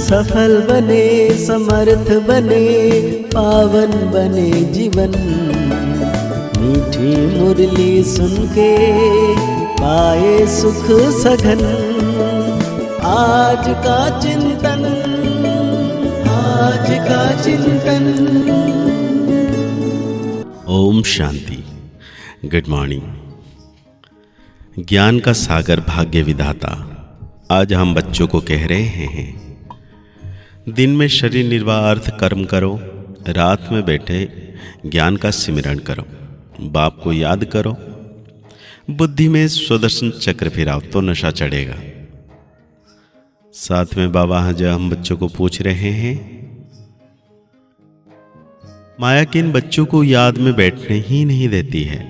सफल बने, समर्थ बने, पावन बने जीवन। मीठी मुरली सुन के पाए सुख सघन। आज का चिंतन, आज का चिंतन। ओम शांति। Good morning. ज्ञान का सागर भाग्य विधाता आज हम बच्चों को कह रहे हैं, दिन में शरीर निर्वाह अर्थ कर्म करो, रात में बैठे ज्ञान का सिमरण करो, बाप को याद करो, बुद्धि में स्वदर्शन चक्र फिराओ तो नशा चढ़ेगा। साथ में बाबा आज हम बच्चों को पूछ रहे हैं, माया किन बच्चों को याद में बैठने ही नहीं देती है।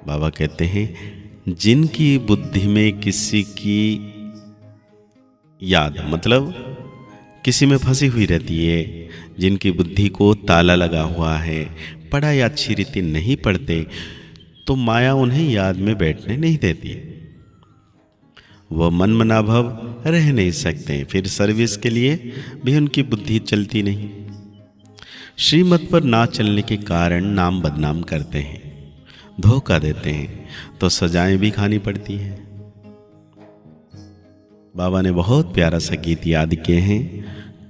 बाबा कहते हैं, जिनकी बुद्धि में किसी की याद मतलब किसी में फंसी हुई रहती है, जिनकी बुद्धि को ताला लगा हुआ है, पढ़ाई अच्छी रीति नहीं पढ़ते, तो माया उन्हें याद में बैठने नहीं देती। वह मन मनाभव रह नहीं सकते, फिर सर्विस के लिए भी उनकी बुद्धि चलती नहीं। श्रीमत पर ना चलने के कारण नाम बदनाम करते हैं, धोखा देते हैं, तो सजाएं भी खानी पड़ती हैं। बाबा ने बहुत प्यारा सा गीत याद किए हैं,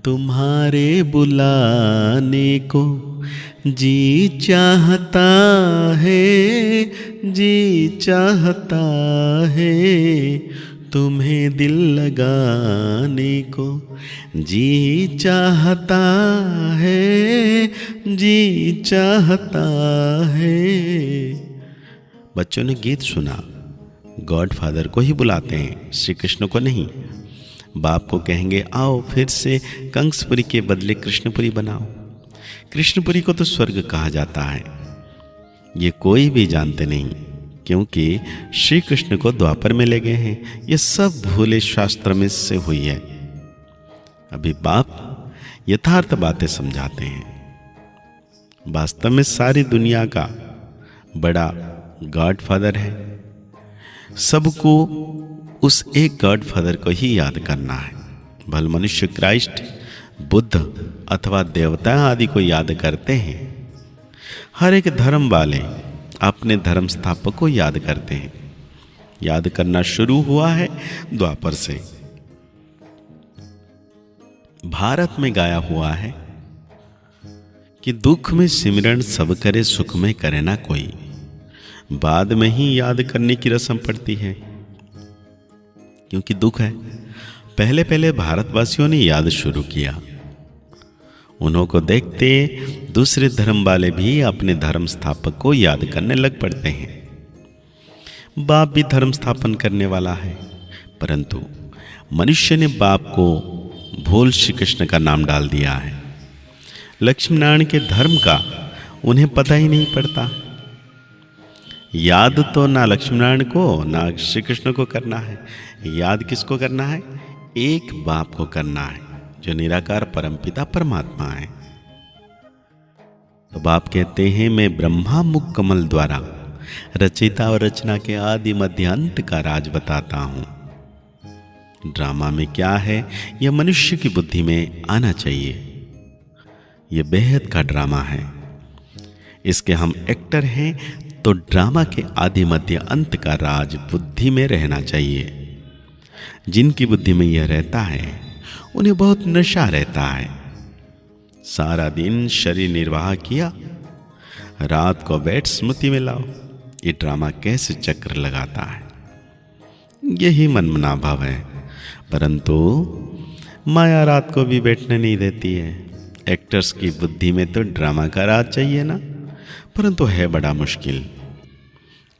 तुम्हारे बुलाने को जी चाहता है, जी चाहता है, तुम्हें दिल लगाने को जी चाहता है, जी चाहता है। बच्चों ने गीत सुना, गॉड फादर को ही बुलाते हैं, श्री कृष्ण को नहीं। बाप को कहेंगे आओ फिर से कंसपुरी के बदले कृष्णपुरी बनाओ। कृष्णपुरी को तो स्वर्ग कहा जाता है, ये कोई भी जानते नहीं, क्योंकि श्री कृष्ण को द्वापर में ले गए हैं। ये सब भूले शास्त्र में से हुई है। अभी बाप यथार्थ बातें समझाते हैं। वास्तव में सारी दुनिया का बड़ा गॉड फादर है, सबको उस एक गॉड फादर को ही याद करना है। भले मनुष्य क्राइस्ट, बुद्ध अथवा देवता आदि को याद करते हैं। हर एक धर्म वाले अपने धर्म स्थापक को याद करते हैं। याद करना शुरू हुआ है द्वापर से। भारत में गाया हुआ है कि दुख में सिमरण सब करे, सुख में करे ना कोई। बाद में ही याद करने की रस्म पड़ती है, क्योंकि दुख है। पहले पहले भारतवासियों ने याद शुरू किया, उन्हों को देखते दूसरे धर्म वाले भी अपने धर्म स्थापक को याद करने लग पड़ते हैं। बाप भी धर्म स्थापन करने वाला है, परंतु मनुष्य ने बाप को भूल श्री कृष्ण का नाम डाल दिया है। लक्ष्मी नारायण के धर्म का उन्हें पता ही नहीं पड़ता। याद तो ना लक्ष्मी नारायण को ना श्री कृष्ण को करना है, याद किसको करना है? एक बाप को करना है, जो निराकार परमपिता परमात्मा है। तो बाप कहते हैं, मैं ब्रह्मा मुख कमल द्वारा रचयिता और रचना के आदि मध्य अंत का राज बताता हूं। ड्रामा में क्या है यह मनुष्य की बुद्धि में आना चाहिए। यह बेहद का ड्रामा है, इसके हम एक्टर हैं, तो ड्रामा के आदि मध्य अंत का राज बुद्धि में रहना चाहिए। जिनकी बुद्धि में यह रहता है उन्हें बहुत नशा रहता है। सारा दिन शरीर निर्वाह किया, रात को बैठ स्मृति में लाओ। ये ड्रामा कैसे चक्र लगाता है, यही मनमना भाव है। परंतु माया रात को भी बैठने नहीं देती है। एक्टर्स की बुद्धि में तो ड्रामा का राज चाहिए ना, परंतु है बड़ा मुश्किल,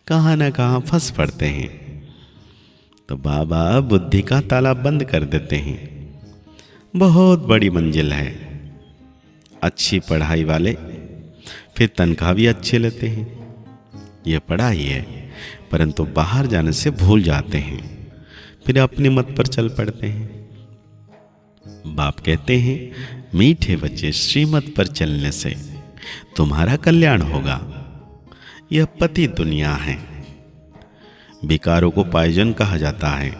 कहाँ ना कहाँ फंस पड़ते हैं। तो बाबा बुद्धि का ताला बंद कर देते हैं। बहुत बड़ी मंजिल है। अच्छी पढ़ाई वाले फिर तनख्वाह भी अच्छे लेते हैं। यह पढ़ाई है, परंतु बाहर जाने से भूल जाते हैं, फिर अपने मत पर चल पड़ते हैं। बाप कहते हैं, मीठे बच्चे श्रीमत पर चलने से तुम्हारा कल्याण होगा। यह पति दुनिया है। विकारों को पायजन कहा जाता है।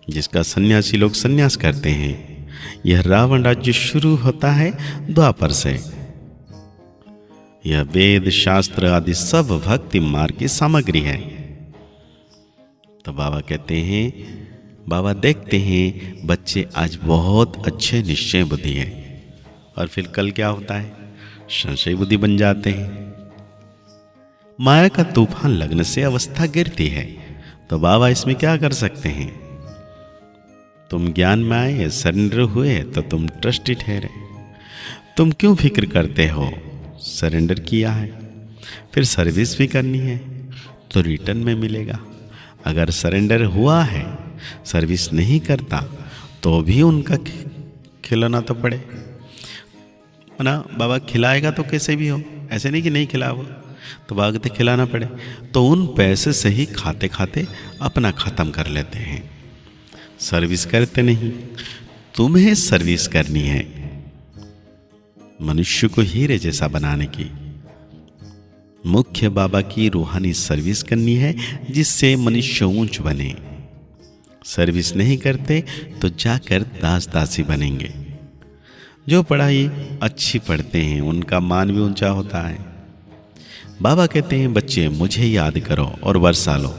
जिसका सन्यासी लोग सन्यास करते हैं। यह रावण राज्य शुरू होता है द्वापर से। यह वेद शास्त्र आदि सब भक्ति मार्ग की सामग्री है। तो बाबा कहते हैं, बाबा देखते हैं बच्चे आज बहुत अच्छे निश्चय बुद्धि है, और फिर कल क्या होता है, संशय बुद्धि बन जाते हैं। माया का तूफान लगने से अवस्था गिरती है। तो बाबा इसमें क्या कर सकते हैं? तुम ज्ञान में आए, सरेंडर हुए तो तुम ट्रस्टी ठहरे। तुम क्यों फिक्र करते हो? सरेंडर किया है, फिर सर्विस भी करनी है तो रिटर्न में मिलेगा। अगर सरेंडर हुआ है, सर्विस नहीं करता तो भी उनका खिलाना तो पड़े ना। बाबा खिलाएगा तो कैसे भी हो, ऐसे नहीं कि नहीं खिलाओ, तो बाबा कहते खिलाना पड़े। तो उन पैसे से ही खाते खाते अपना ख़त्म कर लेते हैं, सर्विस करते नहीं। तुम्हें सर्विस करनी है, मनुष्य को हीरे जैसा बनाने की। मुख्य बाबा की रूहानी सर्विस करनी है, जिससे मनुष्य ऊंच बने। सर्विस नहीं करते तो जाकर दास दासी बनेंगे। जो पढ़ाई अच्छी पढ़ते हैं उनका मान भी ऊंचा होता है। बाबा कहते हैं बच्चे मुझे याद करो और वर्षा लो,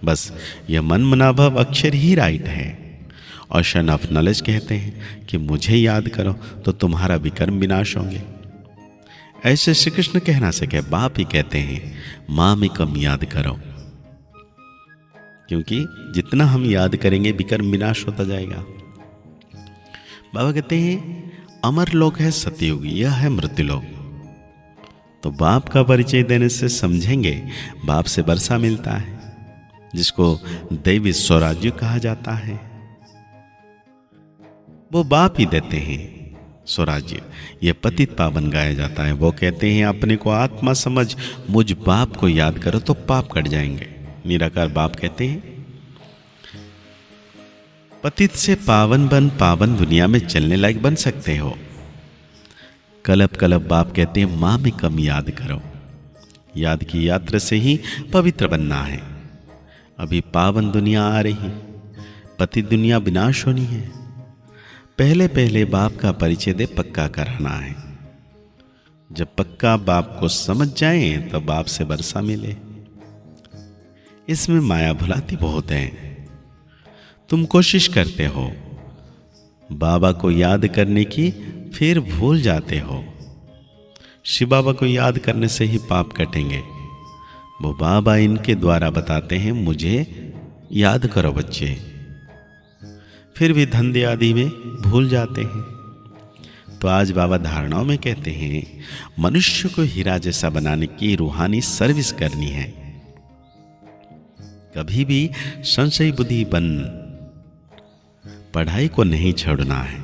बस यह मन मनाभव अक्षर ही राइट है। और शन ऑफ नॉलेज कहते हैं कि मुझे याद करो तो तुम्हारा विकर्म विनाश होंगे। ऐसे श्री कृष्ण कहना सके, बाप ही कहते हैं माँ में कम याद करो, क्योंकि जितना हम याद करेंगे विकर्म विनाश होता जाएगा। बाबा कहते हैं अमर लोक है सतयुग, यह है मृत्यु लोक। तो बाप का परिचय देने से समझेंगे बाप से वर्षा मिलता है, जिसको दैवी स्वराज्य कहा जाता है। वो बाप ही देते हैं स्वराज्य। ये पतित पावन गाया जाता है। वो कहते हैं अपने को आत्मा समझ मुझ बाप को याद करो तो पाप कट जाएंगे। निराकार बाप कहते हैं पतित से पावन बन, पावन दुनिया में चलने लायक बन सकते हो। कलब कलब बाप कहते हैं माँ में कम याद करो। याद की यात्रा से ही पवित्र बनना है। अभी पावन दुनिया आ रही, पतित दुनिया विनाश होनी है। पहले पहले बाप का परिचय दे पक्का कराना है। जब पक्का बाप को समझ जाए तो बाप से वर्षा मिले। इसमें माया भुलाती बहुत है। तुम कोशिश करते हो बाबा को याद करने की, फिर भूल जाते हो। शिव बाबा को याद करने से ही पाप कटेंगे। वो बाबा इनके द्वारा बताते हैं मुझे याद करो बच्चे, फिर भी धंधे आदि में भूल जाते हैं। तो आज बाबा धारणाओं में कहते हैं मनुष्य को हीरा जैसा बनाने की रूहानी सर्विस करनी है। कभी भी संशय बुद्धि बन पढ़ाई को नहीं छोड़ना है,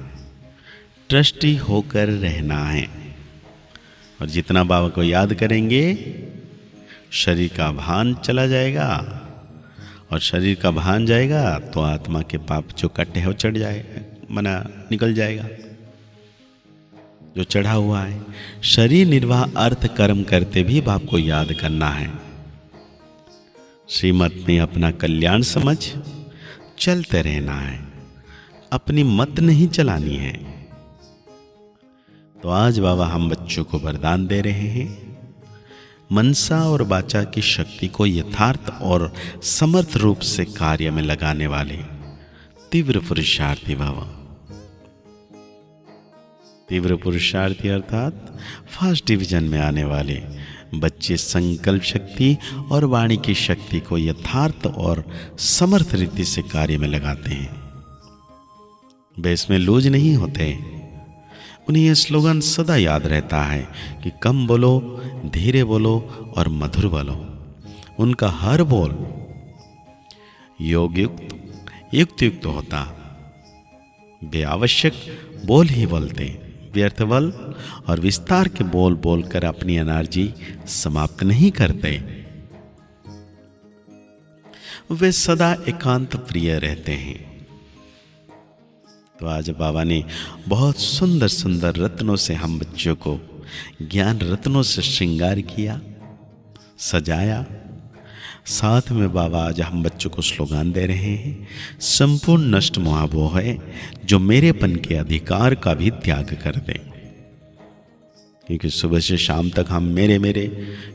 ट्रस्टी होकर रहना है। और जितना बाबा को याद करेंगे शरीर का भान चला जाएगा, और शरीर का भान जाएगा तो आत्मा के पाप जो कटे हैं वो चढ़ जाएगा, मना निकल जाएगा जो चढ़ा हुआ है। शरीर निर्वाह अर्थ कर्म करते भी बाप को याद करना है। श्रीमत में अपना कल्याण समझ चलते रहना है, अपनी मत नहीं चलानी है। तो आज बाबा हम बच्चों को वरदान दे रहे हैं, मनसा और वाचा की शक्ति को यथार्थ और समर्थ रूप से कार्य में लगाने वाले तीव्र पुरुषार्थी बाबा। तीव्र पुरुषार्थी अर्थात फर्स्ट डिवीजन में आने वाले बच्चे संकल्प शक्ति और वाणी की शक्ति को यथार्थ और समर्थ रीति से कार्य में लगाते हैं। वे इसमें लूज नहीं होते। उन्हें यह स्लोगन सदा याद रहता है कि कम बोलो, धीरे बोलो और मधुर बोलो। उनका हर बोल योग युक्त युक्त होता। वे आवश्यक बोल ही बोलते, व्यर्थ बल और विस्तार के बोल बोलकर अपनी एनर्जी समाप्त नहीं करते। वे सदा एकांत प्रिय रहते हैं। तो आज बाबा ने बहुत सुंदर सुंदर रत्नों से हम बच्चों को ज्ञान रत्नों से श्रृंगार किया, सजाया। साथ में बाबा आज हम बच्चों को स्लोगान दे रहे हैं, संपूर्ण नष्ट मोह वो है जो मेरेपन के अधिकार का भी त्याग कर दे। क्योंकि सुबह से शाम तक हम मेरे मेरे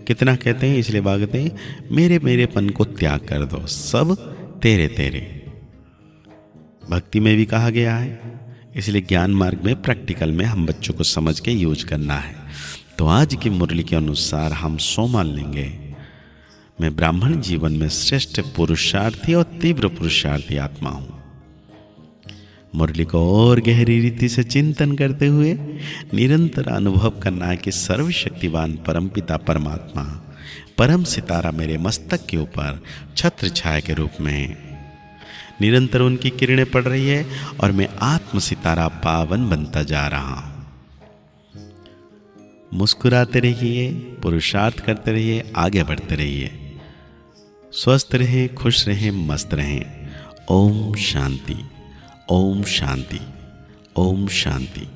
कितना कहते हैं, इसलिए भागते हैं, मेरे मेरेपन को त्याग कर दो, सब तेरे तेरे। भक्ति में भी कहा गया है, इसलिए ज्ञान मार्ग में प्रैक्टिकल में हम बच्चों को समझ के यूज करना है। तो आज की मुरली के अनुसार हम सो मान लेंगे, मैं ब्राह्मण जीवन में श्रेष्ठ पुरुषार्थी और तीव्र पुरुषार्थी आत्मा हूँ। मुरली को और गहरी रीति से चिंतन करते हुए निरंतर अनुभव करना है कि सर्वशक्तिवान परमपिता परमात्मा परम सितारा मेरे मस्तक के ऊपर छत्र छाया के रूप में निरंतर उनकी किरणें पड़ रही है और मैं आत्म सितारा पावन बनता जा रहा हूँ। मुस्कुराते रहिए, पुरुषार्थ करते रहिए, आगे बढ़ते रहिए, स्वस्थ रहें, खुश रहें, मस्त रहें। ओम शांति, ओम शांति, ओम शांति।